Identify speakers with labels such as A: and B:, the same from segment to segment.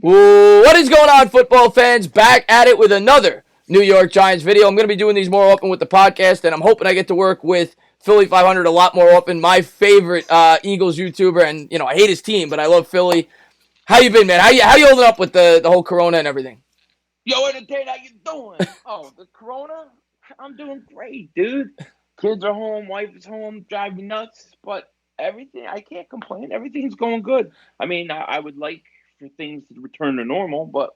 A: What is going on, football fans? Back at it with another New York Giants video. I'm going to be doing these more often with the podcast, and I'm hoping I get to work with Philly.500 a lot more often. My favorite Eagles YouTuber, and I hate his team, but I love Philly. How you been, man? How you holding up with the whole Corona and everything?
B: Yo, entertain, how you doing? Oh, the Corona? I'm doing great, dude. Kids are home, wife is home, drive me nuts, but everything, I can't complain. Everything's going good. I mean, I would like for things to return to normal, but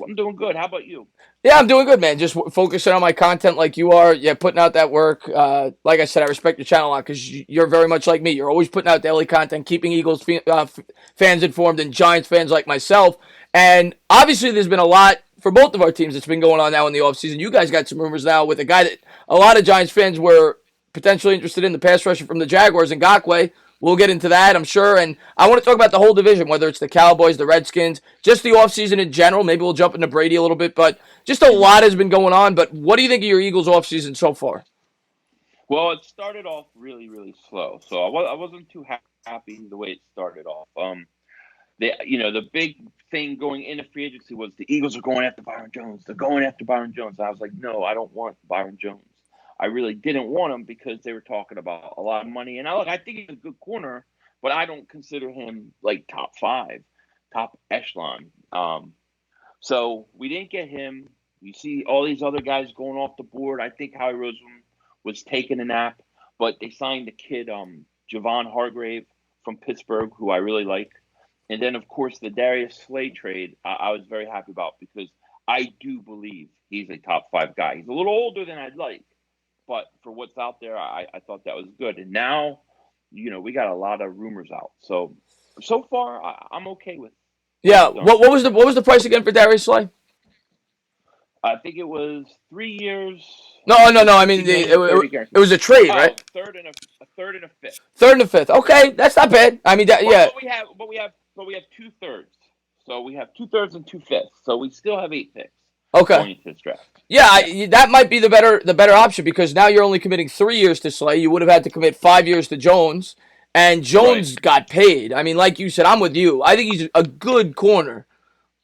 B: I'm doing good. How about you?
A: Yeah, I'm doing good, man. Just focusing on my content like you are. Yeah, putting out that work. Like I said, I respect your channel a lot because you're very much like me. You're always putting out daily content, keeping Eagles fans informed and Giants fans like myself. And obviously, there's been a lot for both of our teams that's been going on now in the offseason. You guys got some rumors now with a guy that a lot of Giants fans were potentially interested in, the pass rusher from the Jaguars, Ngakoue. We'll get into that, I'm sure. And I want to talk about the whole division, whether it's the Cowboys, the Redskins, just the offseason in general. Maybe we'll jump into Brady a little bit, but just a lot has been going on. But what do you think of your Eagles offseason so far?
B: Well, it started off really, really slow, so I wasn't too happy the way it started off. The big thing going into free agency was the Eagles are going after Byron Jones. They're going after Byron Jones. And I was like, no, I don't want Byron Jones. I really didn't want him because they were talking about a lot of money. And I think he's a good corner, but I don't consider him like top five, top echelon. So we didn't get him. You see all these other guys going off the board. I think Howie Roseman was taking a nap, but they signed the kid, Javon Hargrave from Pittsburgh, who I really like. And then, of course, the Darius Slay trade, I was very happy about because I do believe he's a top five guy. He's a little older than I'd like, but for what's out there, I thought that was good. And now, we got a lot of rumors out. So far, I'm okay with.
A: Yeah, what was the price again for Darius Slay?
B: I think it was 3 years.
A: No. I mean, it was a trade, right?
B: A third and a fifth.
A: Third and a fifth. Okay, that's not bad. I mean, yeah.
B: But we have 2/3. So we have 2/3 and 2/5. So we still have 8 picks.
A: Okay.
B: Going into this draft.
A: Yeah, that might be the better option because now you're only committing 3 years to Slay. You would have had to commit 5 years to Jones, and Jones got paid. I mean, like you said, I'm with you. I think he's a good corner.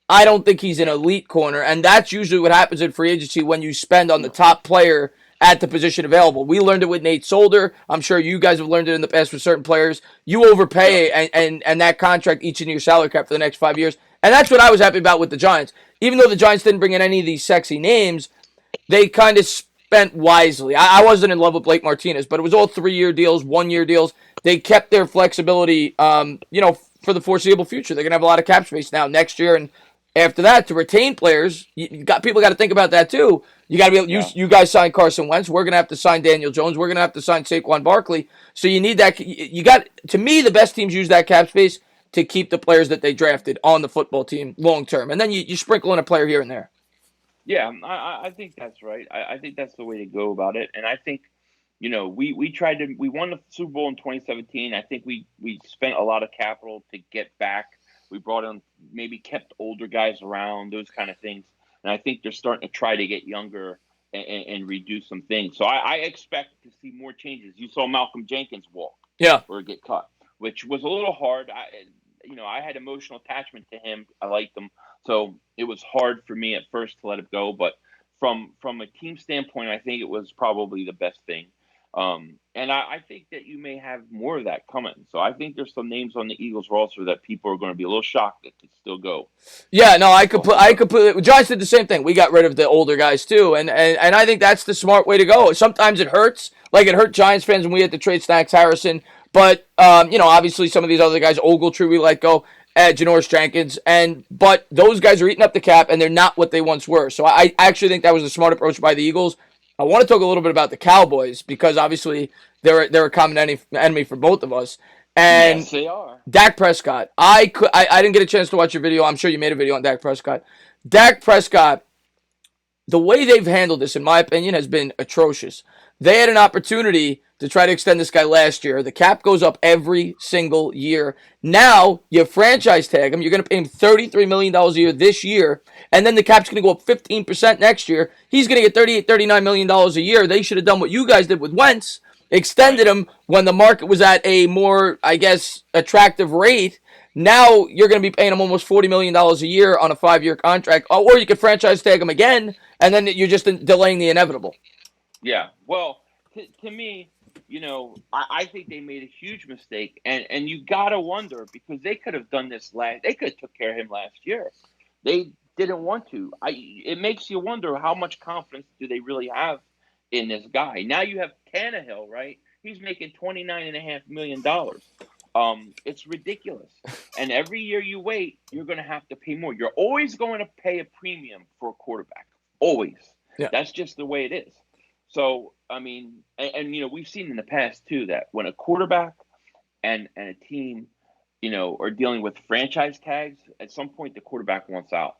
A: I don't think he's an elite corner, and that's usually what happens in free agency when you spend on the top player at the position available. We learned it with Nate Solder. I'm sure you guys have learned it in the past with certain players. You overpay and that contract eats into your salary cap for the next 5 years. And that's what I was happy about with the Giants. Even though the Giants didn't bring in any of these sexy names, they kind of spent wisely. I wasn't in love with Blake Martinez, but it was all 3-year deals, 1-year deals. They kept their flexibility, for the foreseeable future. They're going to have a lot of cap space now next year and after that to retain players. People got to think about that too. You got to be able, you guys signed Carson Wentz. We're going to have to sign Daniel Jones. We're going to have to sign Saquon Barkley. So you need that. To me, the best teams use that cap space to keep the players that they drafted on the football team long term. And then you sprinkle in a player here and there.
B: Yeah, I think that's right. I think that's the way to go about it. And I think, we won the Super Bowl in 2017. I think we spent a lot of capital to get back. We brought in, maybe kept older guys around, those kind of things. And I think they're starting to try to get younger and reduce some things. So I expect to see more changes. You saw Malcolm Jenkins walk.
A: Yeah.
B: Or get cut, which was a little hard. I had emotional attachment to him. I liked him. So it was hard for me at first to let it go. But from a team standpoint, I think it was probably the best thing. And I think that you may have more of that coming. So I think there's some names on the Eagles roster that people are going to be a little shocked that could still go.
A: Yeah, no, I completely. Giants did the same thing. We got rid of the older guys too, and I think that's the smart way to go. Sometimes it hurts, like it hurt Giants fans when we had to trade Snacks Harrison. But obviously some of these other guys, Ogletree, we let go. Janoris Jenkins, but those guys are eating up the cap, and they're not what they once were. So I actually think that was a smart approach by the Eagles. I want to talk a little bit about the Cowboys because obviously they're a common enemy for both of us. And
B: yes, they are.
A: Dak Prescott. I didn't get a chance to watch your video. I'm sure you made a video on Dak Prescott. Dak Prescott, the way they've handled this, in my opinion, has been atrocious. They had an opportunity to try to extend this guy last year. The cap goes up every single year. Now, you franchise tag him. You're going to pay him $33 million a year this year, and then the cap's going to go up 15% next year. He's going to get $38, $39 million a year. They should have done what you guys did with Wentz, extended him when the market was at a more, I guess, attractive rate, Now you're going to be paying him almost $40 million a year on a 5-year contract, or you could franchise tag him again, and then you're just delaying the inevitable.
B: Yeah. Well, to me, I think they made a huge mistake, and you gotta wonder because they could have done this they could have took care of him last year. They didn't want to. It makes you wonder how much confidence do they really have in this guy. Now you have Tannehill, right? He's making $29.5 million. It's ridiculous. And every year you wait, you're going to have to pay more. You're always going to pay a premium for a quarterback. Always.
A: Yeah.
B: That's just the way it is. So, I mean, and we've seen in the past, too, that when a quarterback and a team, are dealing with franchise tags, at some point the quarterback wants out.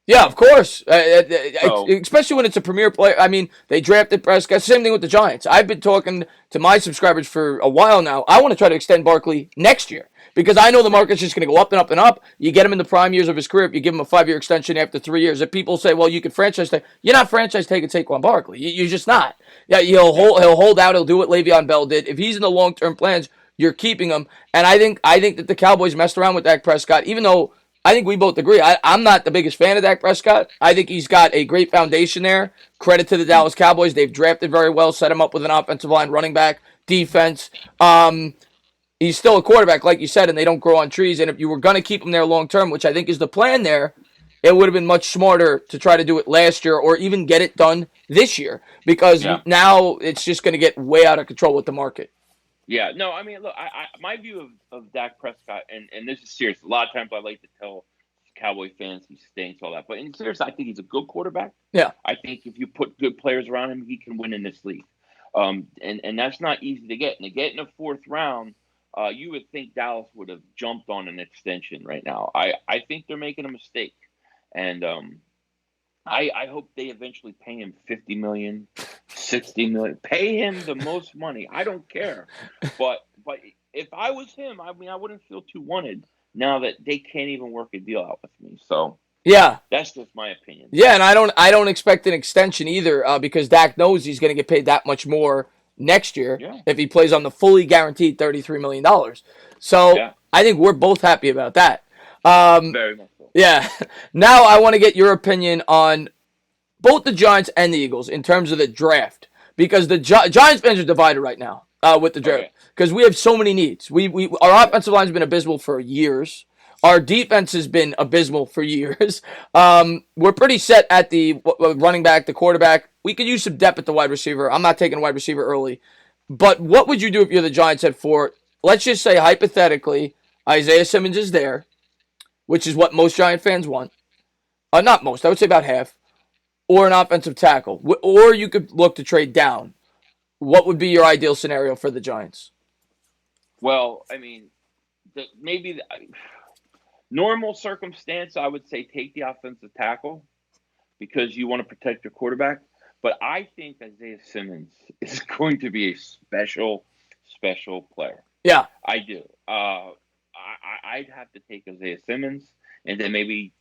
A: Yeah, of course. Especially when it's a premier player. I mean, they drafted Prescott. Same thing with the Giants. I've been talking to my subscribers for a while now. I want to try to extend Barkley next year because I know the market's just going to go up and up and up. You get him in the prime years of his career. If you give him a 5-year extension after 3 years, if people say, well, you could franchise tag, you're not franchise taking Saquon Barkley. You're just not. Yeah, he'll hold out. He'll do what Le'Veon Bell did. If he's in the long-term plans, you're keeping him. And I think that the Cowboys messed around with Dak Prescott, even though I think we both agree. I'm not the biggest fan of Dak Prescott. I think he's got a great foundation there. Credit to the Dallas Cowboys. They've drafted very well, set him up with an offensive line, running back, defense. He's still a quarterback, like you said, and they don't grow on trees. And if you were going to keep him there long term, which I think is the plan there, it would have been much smarter to try to do it last year or even get it done this year because now it's just going to get way out of control with the market.
B: Yeah, no, I mean, look, my view of Dak Prescott, and this is serious. A lot of times I like to tell Cowboy fans he stinks, all that. But in serious, I think he's a good quarterback.
A: Yeah.
B: I think if you put good players around him, he can win in this league. And that's not easy to get. And to get in the 4th round, you would think Dallas would have jumped on an extension right now. I think they're making a mistake. And I hope they eventually pay him $50 million, $60 million. Pay him the most money. I don't care. But if I was him, I mean, I wouldn't feel too wanted now that they can't even work a deal out with me. So
A: yeah,
B: that's just my opinion.
A: Yeah, and I don't expect an extension either because Dak knows he's going to get paid that much more next year if he plays on the fully guaranteed $33 million. So I think we're both happy about that.
B: Very much so.
A: Yeah. Now I want to get your opinion on both the Giants and the Eagles in terms of the draft because the Giants fans are divided right now with the draft because we have so many needs. Our offensive line has been abysmal for years. Our defense has been abysmal for years. We're pretty set at the running back, the quarterback. We could use some depth at the wide receiver. I'm not taking a wide receiver early. But what would you do if you're the Giants at 4? Let's just say, hypothetically, Isaiah Simmons is there, which is what most Giant fans want. Not most. I would say about half. Or an offensive tackle. Or you could look to trade down. What would be your ideal scenario for the Giants?
B: Well, I mean, maybe normal circumstance, I would say take the offensive tackle because you want to protect your quarterback. But I think Isaiah Simmons is going to be a special player.
A: Yeah.
B: I do. I'd have to take Isaiah Simmons and then maybe,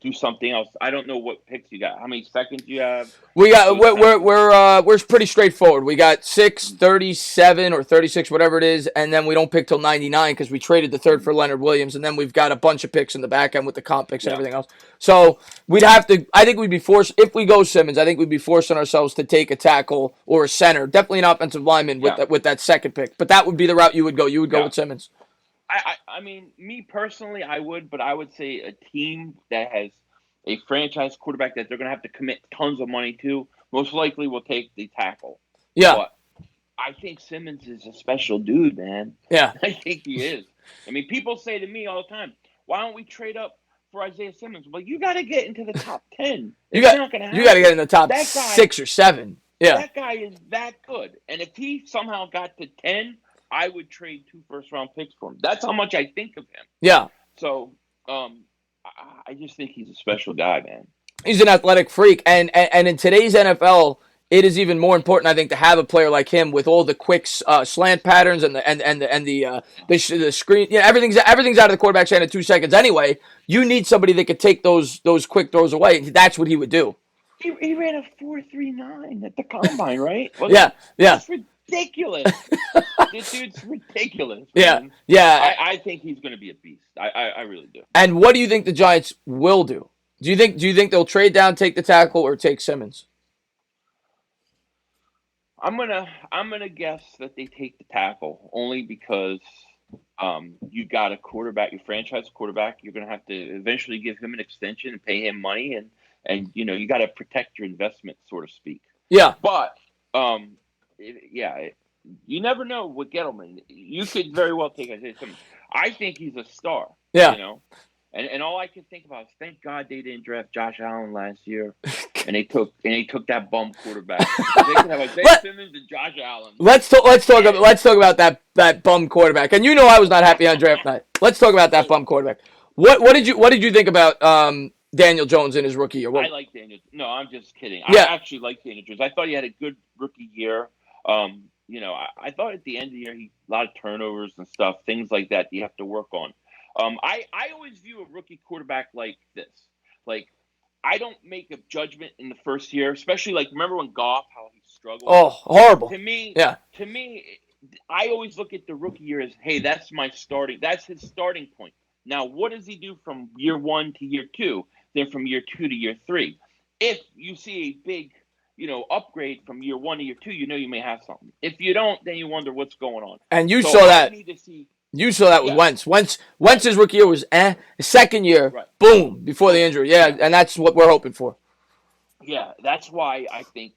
B: do something else. I don't know what picks you got. How many seconds you have?
A: We're pretty straightforward. We got 6, 37, or 36, whatever it is, and then we don't pick till 99 because we traded the 3rd for Leonard Williams, and then we've got a bunch of picks in the back end with the comp picks and everything else. So we'd have to. I think we'd be forced if we go Simmons. I think we'd be forcing ourselves to take a tackle or a center, definitely an offensive lineman with that second pick. But that would be the route you would go. You would go with Simmons.
B: I mean, me personally, I would, but I would say a team that has a franchise quarterback that they're going to have to commit tons of money to, most likely will take the tackle.
A: Yeah.
B: But I think Simmons is a special dude, man.
A: Yeah.
B: I think he is. I mean, people say to me all the time, why don't we trade up for Isaiah Simmons? Well, you got to get into the top 10.
A: You got to get in the top 6 or 7. Yeah.
B: That guy is that good. And if he somehow got to 10, I would trade 2 first-round picks for him. That's how much I think of him.
A: Yeah.
B: So, I just think he's a special guy, man.
A: He's an athletic freak, and in today's NFL, it is even more important, I think, to have a player like him with all the quick slant patterns and the screen. Everything's out of the quarterback's hand in 2 seconds anyway. You need somebody that could take those quick throws away. That's what he would do.
B: He ran a 4.39 at the combine, right?
A: Yeah.
B: ridiculous. This dude's ridiculous,
A: Yeah,
B: man.
A: yeah.
B: I think he's going to be a beast. I really do.
A: And what do you think the Giants will do? Do you think they'll trade down, take the tackle, or take Simmons?
B: I'm gonna guess that they take the tackle only because you got a quarterback, your franchise quarterback. You're gonna have to eventually give him an extension and pay him money, and you got to protect your investment, so to speak.
A: Yeah,
B: But you never know with Gettleman. You could very well take Isaiah Simmons. I think he's a star.
A: yeah.
B: And all I can think about is thank God they didn't draft Josh Allen last year, and they took that bum quarterback. They could have Isaiah Simmons and Josh Allen.
A: Let's talk about that bum quarterback. And I was not happy on draft night. Let's talk about that bum quarterback. What did you think about Daniel Jones in his rookie year?
B: I like Daniel. No, I'm just kidding.
A: Yeah.
B: I actually like Daniel Jones. I thought he had a good rookie year. I thought at the end of the year a lot of turnovers and stuff, things like that you have to work on. I always view a rookie quarterback like this. Like, I don't make a judgment in the first year, especially remember when Goff, how he struggled?
A: Oh, horrible.
B: To me,
A: Yeah.
B: I always look at the rookie year as, hey, that's his starting point. Now, what does he do from year 1 to year 2, then from year 2 to year 3? If you see a big, upgrade from year 1 to year 2, you may have something. If you don't, then you wonder what's going on.
A: And you saw that.
B: I need to see.
A: You saw that with Wentz. Wentz's rookie year was His second year,
B: right.
A: Boom, before the injury. Yeah, and that's what we're hoping for.
B: Yeah, that's why I think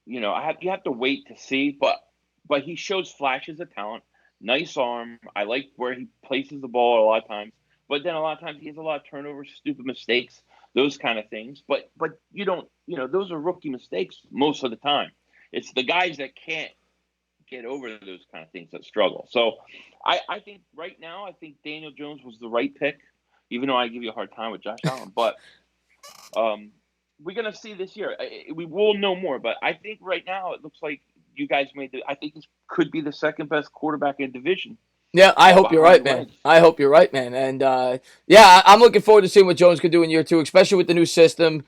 B: you have to wait to see, but he shows flashes of talent, nice arm. I like where he places the ball a lot of times, but then a lot of times he has a lot of turnovers, stupid mistakes, those kind of things. But you don't, those are rookie mistakes most of the time. It's the guys that can't get over those kind of things that struggle. So I think right now, I think Daniel Jones was the right pick, even though I give you a hard time with Josh Allen. But we're going to see this year. We will know more. But I think right now it looks like you guys I think he could be the second best quarterback in the division.
A: Yeah, I hope you're right, man. I hope you're right, man. And, I'm looking forward to seeing what Jones could do in year 2, especially with the new system.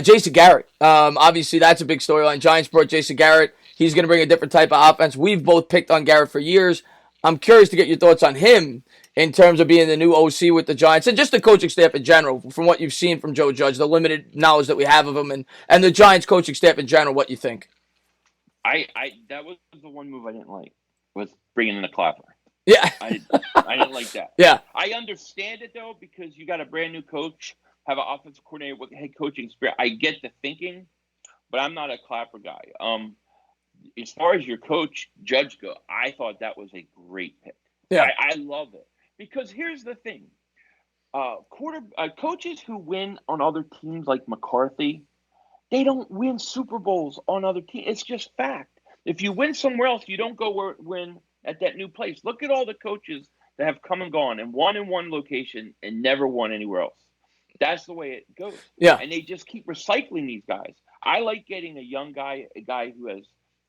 A: Jason Garrett, obviously that's a big storyline. Giants brought Jason Garrett. He's going to bring a different type of offense. We've both picked on Garrett for years. I'm curious to get your thoughts on him in terms of being the new OC with the Giants and just the coaching staff in general, from what you've seen from Joe Judge, the limited knowledge that we have of him, and the Giants coaching staff in general, what you think.
B: That was the one move I didn't like, was bringing in the Clapper.
A: Yeah.
B: I didn't like that.
A: Yeah.
B: I understand it, though, because you got a brand new coach, have an offensive coordinator with head coaching experience. I get the thinking, but I'm not a Clapper guy. As far as your coach, Judge, go, I thought that was a great pick.
A: Yeah.
B: I love it. Because here's the thing. Coaches who win on other teams like McCarthy, they don't win Super Bowls on other teams. It's just fact. If you win somewhere else, you don't go win at that new place. Look at all the coaches that have come and gone and won in one location and never won anywhere else. That's the way it goes.
A: Yeah.
B: And they just keep recycling these guys. I like getting a young guy, a guy who has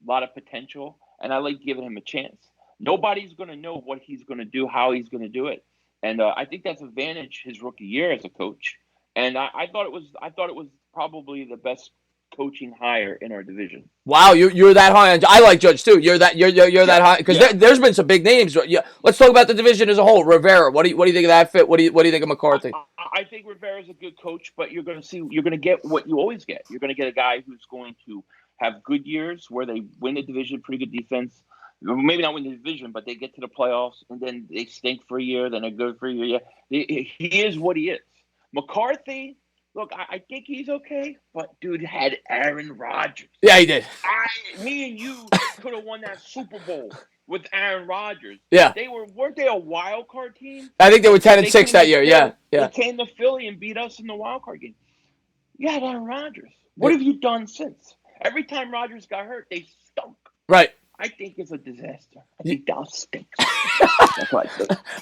B: a lot of potential, and I like giving him a chance. Nobody's going to know what he's going to do, how he's going to do it. And I think that's advantage his rookie year as a coach. And I thought it was probably the best coaching hire in our division.
A: Wow, you're that high on. I like Judge too. You're that that high because there's been some big names. Yeah, let's talk about the division as a whole. Rivera, what do you think of that fit? What do you think of McCarthy?
B: I think Rivera's a good coach, but you're going to get what you always get. You're going to get a guy who's going to have good years where they win the division, pretty good defense. Maybe not win the division, but they get to the playoffs and then they stink for a year. Then they're good for a year. Yeah, he is what he is. McCarthy. Look, I think he's okay, but dude had Aaron Rodgers.
A: Yeah, he did.
B: Me and you could have won that Super Bowl with Aaron Rodgers.
A: Yeah.
B: Weren't they a wild card team?
A: I think they were 10-6 that year. Yeah.
B: They came to Philly and beat us in the wild card game. You had Aaron Rodgers. What have you done since? Every time Rodgers got hurt, they stunk.
A: Right.
B: I think it's a disaster. I think Dallas stinks. That's what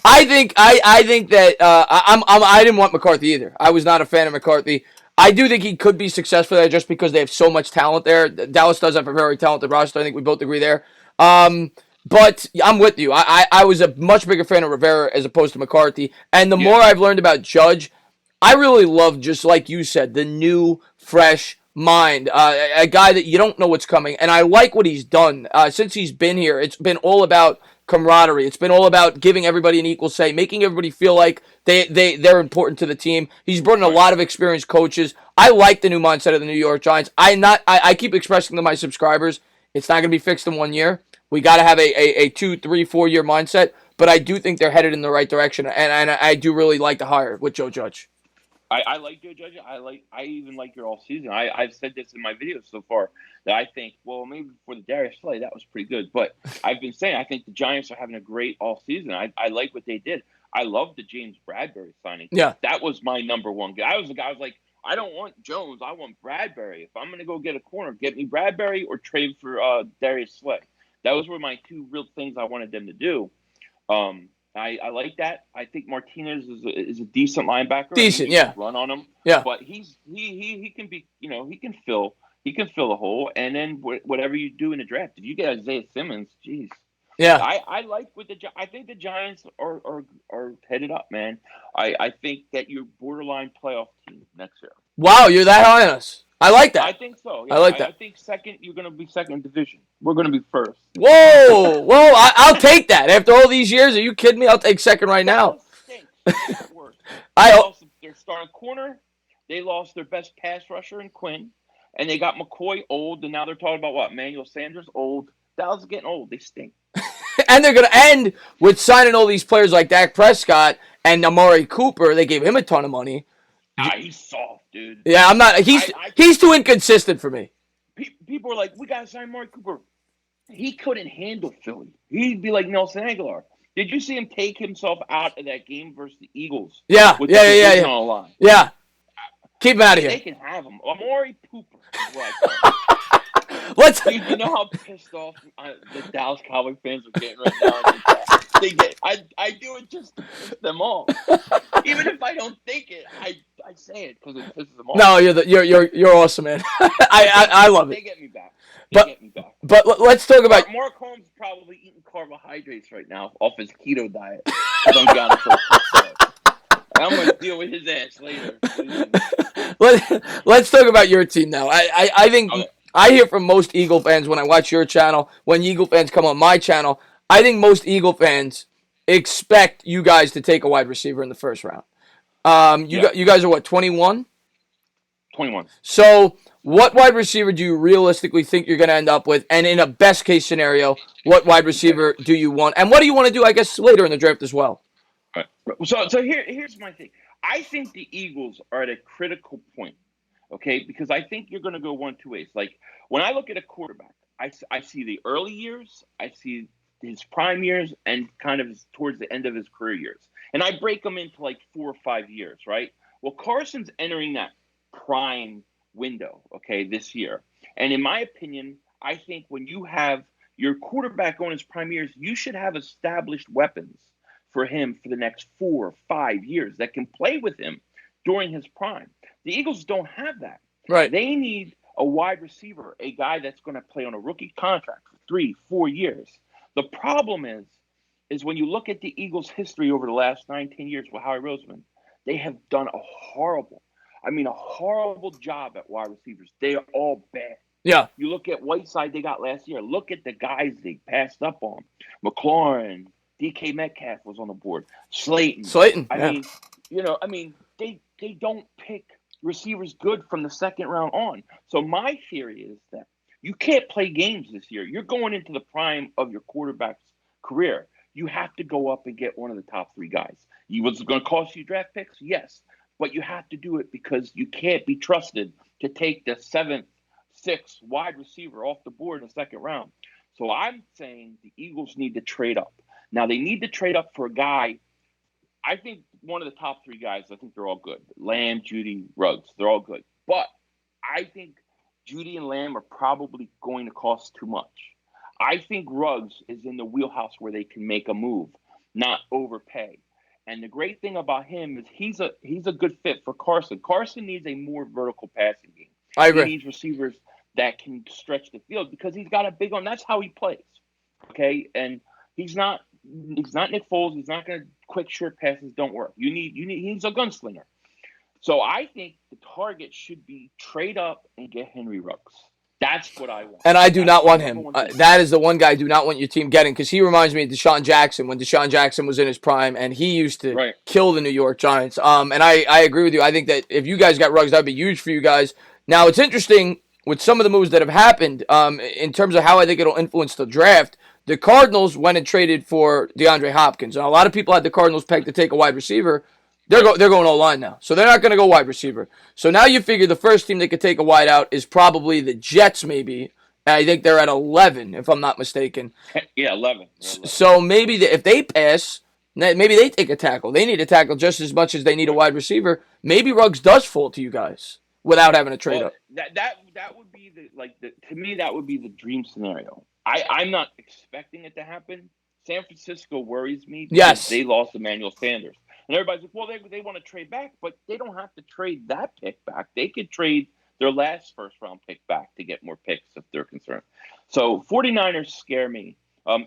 B: I think.
A: I think that I didn't want McCarthy either. I was not a fan of McCarthy. I do think he could be successful there just because they have so much talent there. Dallas does have a very talented roster. I think we both agree there. But I'm with you. I was a much bigger fan of Rivera as opposed to McCarthy. And the more I've learned about Judge, I really love, just like you said, the new, fresh, mind, a guy that you don't know what's coming. And I like what he's done since he's been here. It's been all about camaraderie. It's been all about giving everybody an equal say, making everybody feel like they're important to the team. He's brought in a lot of experienced coaches. I like the new mindset of the New York Giants. I keep expressing to my subscribers, it's not going to be fixed in 1 year. We got to have a 2, 3, 4 year mindset. But I do think they're headed in the right direction, and I do really like the hire with Joe Judge.
B: I like Joe Judge. I even like your all season. I've said this in my videos so far that I think, well, maybe for the Darius Slay, that was pretty good. But I've been saying I think the Giants are having a great all season. I like what they did. I love the James Bradbury signing.
A: Yeah.
B: That was my number one guy. I was like, I don't want Jones. I want Bradbury. If I'm going to go get a corner, get me Bradbury or trade for Darius Slay. Those were my two real things I wanted them to do. I like that. I think Martinez is a decent linebacker.
A: Decent, yeah.
B: Run on him,
A: yeah.
B: But he can be, he can fill a hole. And then whatever you do in the draft, if you get Isaiah Simmons, geez,
A: yeah.
B: I like I think the Giants are headed up, man. I think that you're borderline playoff team next year.
A: Wow, you're that high on us. I like that.
B: I think so. Yeah.
A: I like that.
B: I think second, you're going to be second in division. We're going to be first.
A: Whoa, I'll take that. After all these years, are you kidding me? I'll take second right now.
B: They lost their starting corner. They lost their best pass rusher in Quinn. And they got McCoy old. And now they're talking about what? Emmanuel Sanders old. Dallas is getting old. They stink.
A: And they're going to end with signing all these players like Dak Prescott and Amari Cooper. They gave him a ton of money.
B: He's soft, dude.
A: Yeah, I'm not. He's too inconsistent for me.
B: People are like, we got to sign Amari Cooper. He couldn't handle Philly. He'd be like Nelson Aguilar. Did you see him take himself out of that game versus the Eagles?
A: Yeah.
B: On the line?
A: Yeah. Keep him out of here.
B: They can have him. Amari Cooper. You know how pissed off the Dallas Cowboys fans are getting right now? I do it just to piss them off. Even if I don't think it, I say it because it pisses them off.
A: No, you're awesome, man. I love it.
B: They get me back. Get me back.
A: But let's talk about
B: Mark Holmes is probably eating carbohydrates right now off his keto diet. I'm going to deal with his ass later.
A: Let's talk about your team now. I think I hear from most Eagle fans when I watch your channel, when Eagle fans come on my channel, I think most Eagle fans expect you guys to take a wide receiver in the first round. You guys are what, 21?
B: 21.
A: So what wide receiver do you realistically think you're going to end up with? And in a best case scenario, what wide receiver do you want? And what do you want to do, I guess, later in the draft as well?
B: Right. So here's my thing. I think the Eagles are at a critical point, okay? Because I think you're going to go 1-2 ways. Like, when I look at a quarterback, I see the early years, I see his prime years, and kind of towards the end of his career years. And I break them into like 4 or 5 years, right? Well, Carson's entering that prime window, okay, this year. And in my opinion, I think when you have your quarterback going his prime years, you should have established weapons for him for the next 4 or 5 years that can play with him during his prime. The Eagles don't have that.
A: Right.
B: They need a wide receiver, a guy that's going to play on a rookie contract for 3, 4 years. The problem is when you look at the Eagles' history over the last 19 years with Howie Roseman, they have done a horrible job at wide receivers. They are all bad.
A: Yeah.
B: You look at Whiteside they got last year. Look at the guys they passed up on. McLaurin, DK Metcalf was on the board. Slayton. I mean, they don't pick receivers good from the second round on. So my theory is that you can't play games this year. You're going into the prime of your quarterback's career. You have to go up and get one of the top 3 guys. Was it going to cost you draft picks? Yes. But you have to do it because you can't be trusted to take the 7th, 6th wide receiver off the board in the second round. So I'm saying the Eagles need to trade up. Now, they need to trade up for a guy. I think one of the top 3 guys, I think they're all good. Lamb, Judy, Ruggs, they're all good. But I think Judy and Lamb are probably going to cost too much. I think Ruggs is in the wheelhouse where they can make a move, not overpay. And the great thing about him is he's a good fit for Carson. Carson needs a more vertical passing game.
A: I agree.
B: He needs receivers that can stretch the field because he's got a big arm. That's how he plays. Okay, and he's not Nick Foles. He's not going to quick short passes. Don't work. He's a gunslinger. So I think the target should be trade up and get Henry Ruggs. That's what I want.
A: And I do
B: That's
A: not
B: my
A: want
B: number
A: him.
B: one thing.
A: That is the one guy I do not want your team getting because he reminds me of Deshaun Jackson when Deshaun Jackson was in his prime and he used to
B: Right.
A: kill the New York Giants. And I agree with you. I think that if you guys got Ruggs, that'd be huge for you guys. Now it's interesting with some of the moves that have happened in terms of how I think it'll influence the draft. The Cardinals went and traded for DeAndre Hopkins. Now, a lot of people had the Cardinals pegged to take a wide receiver. They're going O-line now. So they're not going to go wide receiver. So now you figure the first team that could take a wide out is probably the Jets, maybe. And I think they're at 11, if I'm not mistaken.
B: Yeah, 11.
A: So maybe if they pass, maybe they take a tackle. They need a tackle just as much as they need a
B: Right.
A: wide receiver. Maybe Ruggs does fall to you guys without having to trade
B: Well,
A: up.
B: that would be to me that would be the dream scenario. I'm not expecting it to happen. San Francisco worries me because
A: Yes.
B: they lost Emmanuel Sanders. And everybody's like, well, they want to trade back, but they don't have to trade that pick back. They could trade their last first-round pick back to get more picks if they're concerned. So 49ers scare me.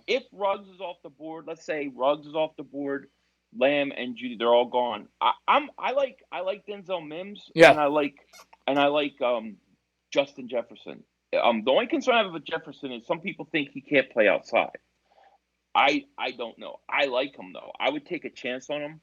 B: If Ruggs is off the board, let's say Ruggs is off the board, Lamb and Judy, they're all gone. I like Denzel Mims,
A: Yeah.
B: and I like Justin Jefferson. The only concern I have with Jefferson is some people think he can't play outside. I don't know. I like him though. I would take a chance on him.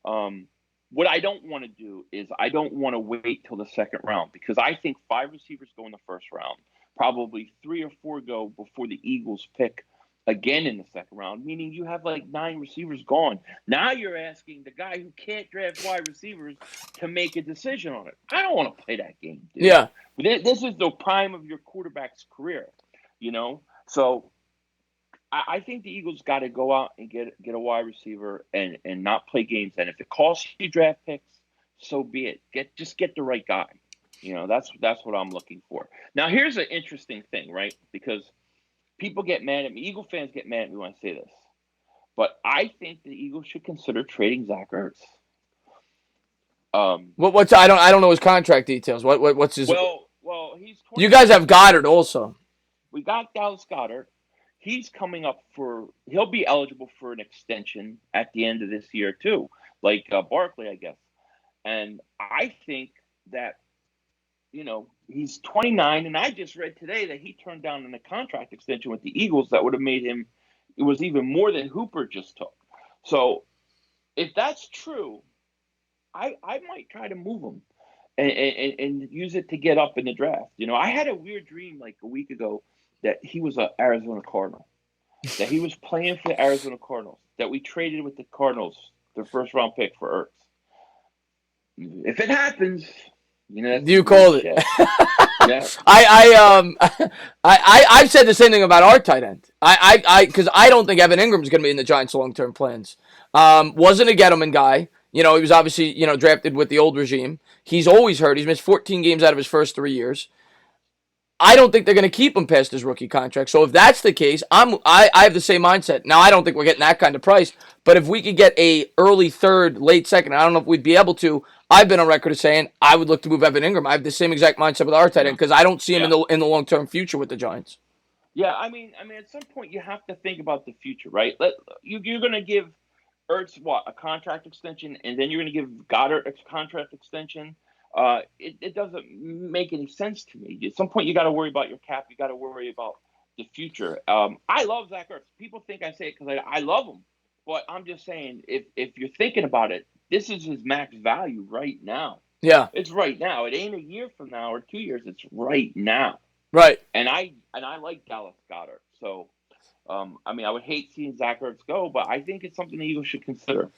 B: What I don't want to do is I don't want to wait till the second round because I think 5 receivers go in the first round. Probably 3 or 4 go before the Eagles pick again in the second round, meaning you have like 9 receivers gone. Now you're asking the guy who can't draft wide receivers to make a decision on it. I don't want to play that game, dude.
A: Yeah.
B: This is the prime of your quarterback's career, So I think the Eagles got to go out and get a wide receiver and not play games. And if it costs you draft picks, so be it. Just get the right guy. That's what I'm looking for. Now, here's an interesting thing, right? Because people get mad at me. Eagle fans get mad at me when I say this. But I think the Eagles should consider trading Zach Ertz.
A: What's I don't know his contract details. What's his?
B: Well, he's.
A: You guys have Goddard also.
B: We got Dallas Goddard. He's coming up he'll be eligible for an extension at the end of this year too, like Barkley, I guess. And I think that, he's 29, and I just read today that he turned down a contract extension with the Eagles that would have made him, it was even more than Hooper just took. So if that's true, I might try to move him and use it to get up in the draft. I had a weird dream like a week ago that he was an Arizona Cardinal, that he was playing for the Arizona Cardinals, that we traded with the Cardinals, their first-round pick for Ertz. If it happens,
A: you called it.
B: Yeah.
A: I've said the same thing about our tight end. Because I don't think Evan Ingram's going to be in the Giants' long-term plans. Wasn't a Gettleman guy. He was obviously drafted with the old regime. He's always hurt. He's missed 14 games out of his first 3 years. I don't think they're going to keep him past his rookie contract. So if that's the case, I have the same mindset. Now, I don't think we're getting that kind of price, but if we could get a early third, late second, I don't know if we'd be able to. I've been on record of saying I would look to move Evan Ingram. I have the same exact mindset with our tight end because I don't see him in the long-term future with the Giants.
B: Yeah, I mean, at some point you have to think about the future, right? You're going to give Ertz a contract extension, and then you're going to give Goddard a contract extension. It doesn't make any sense to me. At some point, you got to worry about your cap. You got to worry about the future. I love Zach Ertz. People think I say it because I love him, but I'm just saying if you're thinking about it, this is his max value right now.
A: Yeah,
B: it's right now. It ain't a year from now or 2 years. It's right now.
A: Right.
B: And I like Dallas Goddard. So, I would hate seeing Zach Ertz go, but I think it's something the Eagles should consider.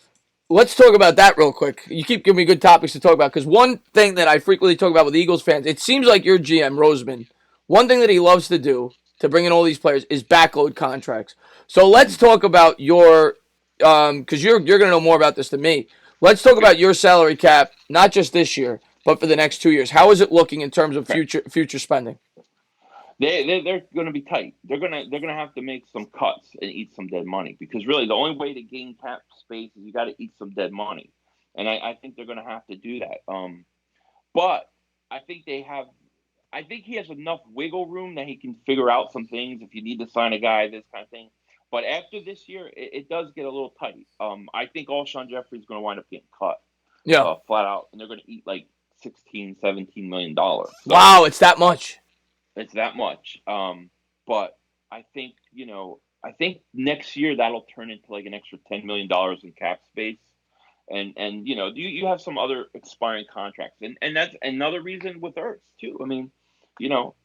A: Let's talk about that real quick. You keep giving me good topics to talk about because one thing that I frequently talk about with Eagles fans, it seems like your GM, Roseman, one thing that he loves to do to bring in all these players is backload contracts. So let's talk about your, because you're going to know more about this than me. Let's talk about your salary cap, not just this year, but for the next 2 years. How is it looking in terms of future spending?
B: They're going to be tight. They're going to have to make some cuts and eat some dead money because really the only way to gain cap space is you got to eat some dead money, and I think they're going to have to do that. But I think he has enough wiggle room that he can figure out some things if you need to sign a guy, this kind of thing. But after this year, it does get a little tight. I think Alshon Jeffrey is going to wind up getting cut.
A: Yeah.
B: flat out, and they're going to eat like 16, $17 million. So
A: Wow, it's that much.
B: it's that much. But I think I think next year that'll turn into like an extra $10 million in cap space, and you have some other expiring contracts, and that's another reason with Ertz too. I mean,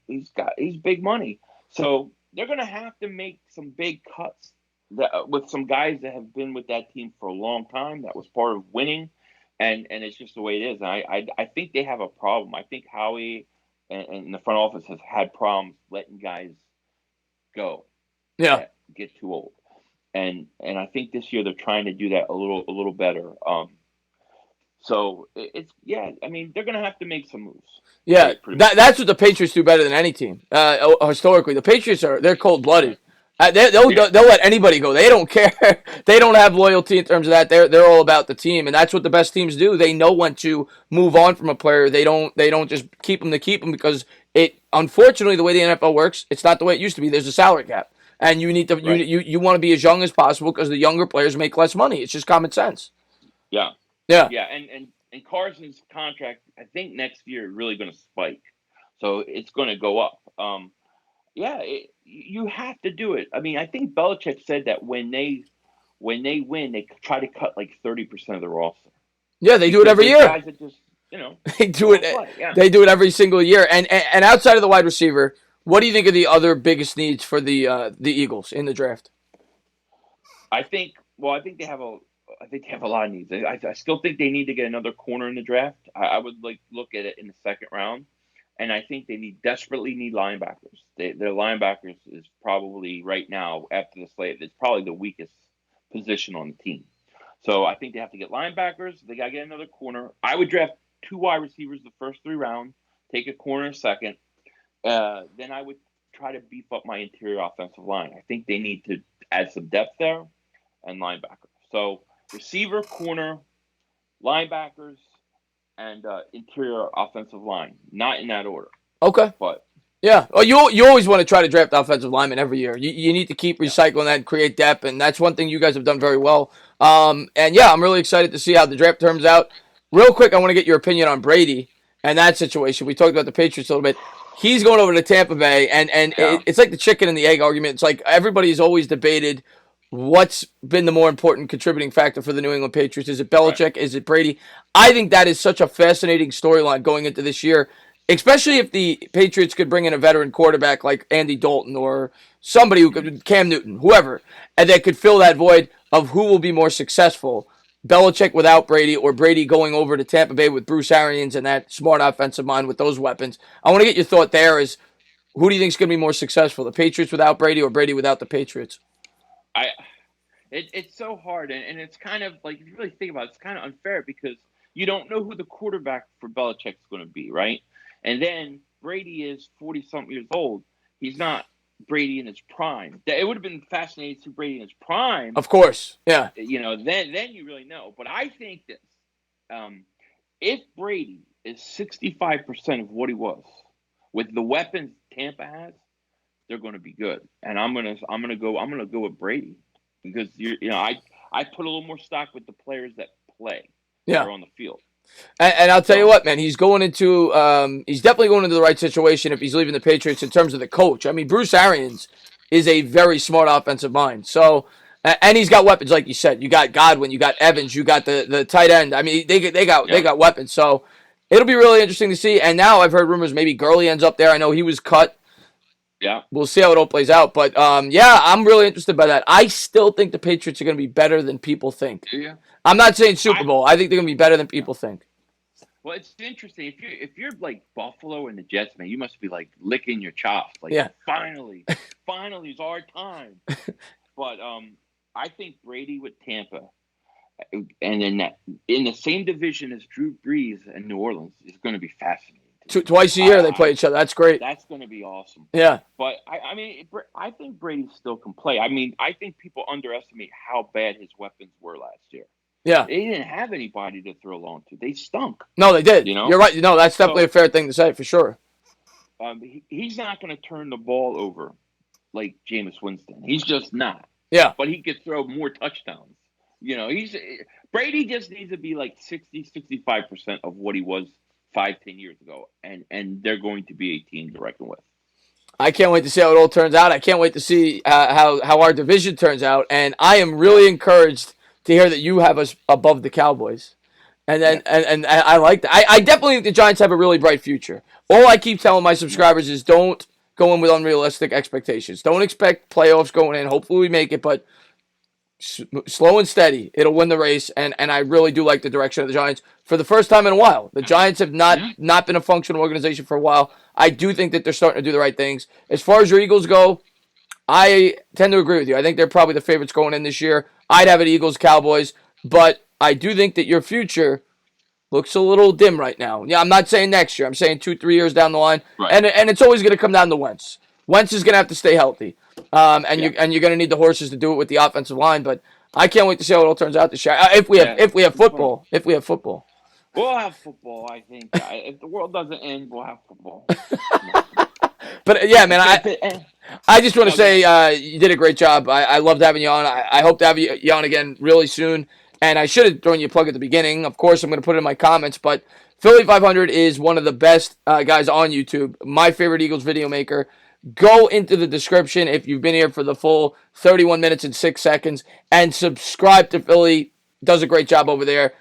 B: he's big money, so they're gonna have to make some big cuts with some guys that have been with that team for a long time. That was part of winning, and it's just the way it is. And I think they have a problem. I think Howie and the front office has had problems letting guys go
A: Yeah.
B: that get too old, and I think this year they're trying to do that a little better. So it's yeah. I mean, they're gonna have to make some moves.
A: Yeah,
B: Pretty much.
A: that's what the Patriots do better than any team. Historically, the Patriots they're cold blooded. They'll let anybody go. They don't care. They don't have loyalty in terms of that. They're all about the team, and that's what the best teams do. They know when to move on from a player. They don't just keep them to keep them because unfortunately the way the NFL works, it's not the way it used to be. There's a salary cap, and you need to
B: Right.
A: you want to be as young as possible because the younger players make less money. It's just common sense.
B: Yeah,
A: Yeah.
B: yeah, and Carson's contract, I think next year is really going to spike, so it's going to go up. Yeah, you have to do it. I mean, I think Belichick said that when they win, they try to cut like 30% of the roster.
A: Yeah, they do it
B: Because
A: every
B: there's
A: year.
B: guys that just
A: They do it.
B: don't play. Yeah,
A: They do it every single year. And outside of the wide receiver, what do you think are the other biggest needs for the Eagles in the draft?
B: I think. Well, I think they have a lot of needs. I still think they need to get another corner in the draft. I would like look at it in the second round, and I think they desperately need linebackers. Their linebackers is probably right now after the slate, it's probably the weakest position on the team. So I think they have to get linebackers. They got to get another corner. I would draft two wide receivers the first three rounds, take a corner second. Then I would try to beef up my interior offensive line. I think they need to add some depth there and linebacker. So receiver, corner, linebackers, and interior offensive line. Not in that order,
A: Okay.
B: but
A: Yeah. Oh, you always want to try to draft offensive linemen every year. You need to keep
B: yeah,
A: recycling that and create depth, and that's one thing you guys have done very well. And yeah, I'm really excited to see how the draft turns out. Real quick, I want to get your opinion on Brady and that situation. We talked about the Patriots a little bit. He's going over to Tampa Bay, and
B: yeah,
A: it's like the chicken and the egg argument. It's like everybody's always debated what's been the more important contributing factor for the New England Patriots. Is it
B: right,
A: Belichick? Is it Brady? I think that is such a fascinating storyline going into this year, especially if the Patriots could bring in a veteran quarterback like Andy Dalton or somebody who could, Cam Newton, whoever, and that could fill that void of who will be more successful. Belichick without Brady, or Brady going over to Tampa Bay with Bruce Arians and that smart offensive mind with those weapons. I want to get your thought there. Is who do you think is going to be more successful, the Patriots without Brady or Brady without the Patriots?
B: I. It's so hard, and it's kind of like if you really think about it, it's kind of unfair because you don't know who the quarterback for Belichick's going to be, right? And then Brady is 40-something years old. He's not Brady in his prime. It would have been fascinating to see Brady in his prime.
A: Of course, yeah.
B: Then you really know. But I think this: um, if Brady is 65% of what he was with the weapons Tampa has, they're going to be good. And I'm gonna go with Brady because I put a little more stock with the players that play that
A: Yeah.
B: are on the field.
A: And I'll tell you
B: So
A: what, man, he's he's definitely going into the right situation if he's leaving the Patriots in terms of the coach. I mean, Bruce Arians is a very smart offensive mind. So, and he's got weapons, like you said. You got Godwin, you got Evans, you got the tight end. I mean, they
B: yeah,
A: got weapons. So, it'll be really interesting to see. And now I've heard rumors maybe Gurley ends up there. I know he was cut.
B: yeah,
A: We'll see how it all plays out. But yeah, I'm really interested by that. I still think the Patriots are going to be better than people think.
B: yeah.
A: I'm not saying Super
B: I
A: Bowl. I think they're going to be better than
B: yeah.
A: people think.
B: Well, it's interesting. If you're like Buffalo and the Jets, man, you must be like licking your chops. Like
A: Yeah.
B: finally is our time. But I think Brady with Tampa, and then in the same division as Drew Brees and New Orleans is going to be fascinating to me.
A: Twice a year they play each other. That's great.
B: That's going to be awesome.
A: Yeah.
B: But I mean, I think Brady still can play. I mean, I think people underestimate how bad his weapons were last year.
A: Yeah.
B: They didn't have anybody to throw long to. They stunk.
A: No, they did.
B: You know.
A: You're right. No, that's definitely a
B: So
A: fair thing to say for sure.
B: he's not going to turn the ball over like Jameis Winston. He's just not.
A: Yeah.
B: But he could throw more touchdowns. He's Brady just needs to be like 65% of what he was 5, 10 years ago, and they're going to be a team to reckon with.
A: I can't wait to see how it all turns out. I can't wait to see how our division turns out, and I am
B: Yeah,
A: really encouraged to hear that you have us above the Cowboys. And then
B: yeah,
A: and I like that. I definitely think the Giants have a really bright future. All I keep telling my
B: yeah,
A: subscribers is don't go in with unrealistic expectations. Don't expect playoffs going in. Hopefully we make it, but slow and steady, it'll win the race. And I really do like the direction of the Giants for the first time in a while. The Giants have
B: yeah.
A: not been a functional organization for a while. I do think that they're starting to do the right things. As far as your Eagles go, I tend to agree with you. I think they're probably the favorites going in this year. I'd have it Eagles, Cowboys, but I do think that your future looks a little dim right now. Yeah, I'm not saying next year. I'm saying 2, 3 years down the line,
B: Right.
A: and it's always going to come down to Wentz. Wentz is going to have to stay healthy,
B: Yeah,
A: and you're going to need the horses to do it with the offensive line. But I can't wait to see how it all turns out this year.
B: yeah.
A: If we have
B: It's fun.
A: football, if we have football.
B: We'll have football. I think if the world doesn't end, we'll have football. No.
A: But yeah, man,
B: If
A: I just want to
B: no, go
A: say
B: ahead.
A: you did a great job. I loved having you on. I hope to have you on again really soon. And I should have thrown you a plug at the beginning. Of course, I'm going to put it in my comments. But Philly.500 is one of the best guys on YouTube. My favorite Eagles video maker. Go into the description if you've been here for the full 31 minutes and 6 seconds and subscribe to Philly. Does a great job over there.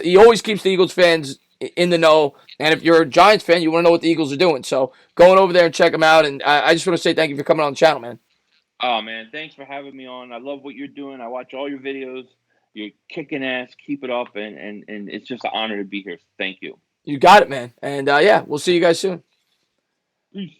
A: He always keeps the Eagles fans in the know. And if you're a Giants fan, you want to know what the Eagles are doing. So going over there and check them out. And I just want to say thank you for coming on the channel, man.
B: Oh man, thanks for having me on. I love what you're doing. I watch all your videos. You're kicking ass. Keep it up, and it's just an honor to be here. Thank you.
A: You got it, man. And yeah, we'll see you guys soon.
B: Peace.